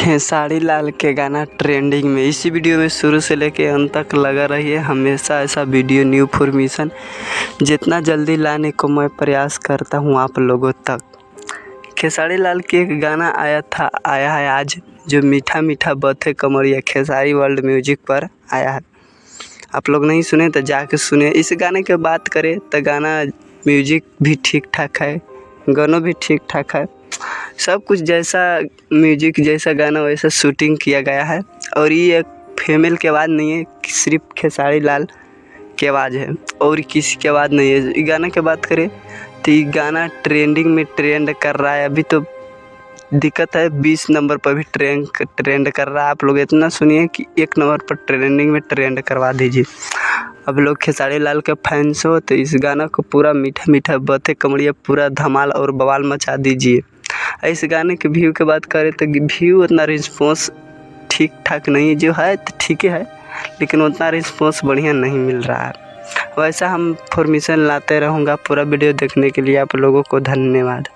खेसारी लाल के गाना ट्रेंडिंग में। इसी वीडियो में शुरू से लेके अंत तक लगा रहिए, हमेशा ऐसा वीडियो न्यू इन्फॉर्मेशन जितना जल्दी लाने को मैं प्रयास करता हूँ आप लोगों तक। खेसारी लाल के एक गाना आया है आज, जो मीठा मीठा बथे कमरिया खेसारी वर्ल्ड म्यूजिक पर आया है। आप लोग नहीं सुने तो जाके सुने। इस गाने की बात करें तो गाना म्यूजिक भी ठीक ठाक है, गानों भी ठीक ठाक है, सब कुछ जैसा म्यूजिक जैसा गाना वैसा शूटिंग किया गया है। और ये एक फीमेल की आवाज़ नहीं है, सिर्फ खेसारी लाल की आवाज़ है और किसी की आवाज़ नहीं है। इस गाने की बात करें तो ये गाना ट्रेंडिंग में ट्रेंड कर रहा है। अभी तो दिक्कत है 20 नंबर पर भी ट्रेंड कर रहा है। आप लोग इतना सुनिए कि 1 नंबर पर ट्रेंडिंग में ट्रेंड करवा दीजिए। अब लोग खेसारी लाल के फैंस हो तो इस गाना को पूरा मीठा मीठा बथे कमरिया पूरा धमाल और बवाल मचा दीजिए। इस गाने के व्यू की बात करें तो व्यू उतना रिस्पॉन्स ठीक ठाक नहीं है, जो है तो ठीक है लेकिन उतना रिस्पॉन्स बढ़िया नहीं मिल रहा है। वैसा हम इन्फॉर्मेशन लाते रहूँगा। पूरा वीडियो देखने के लिए आप लोगों को धन्यवाद।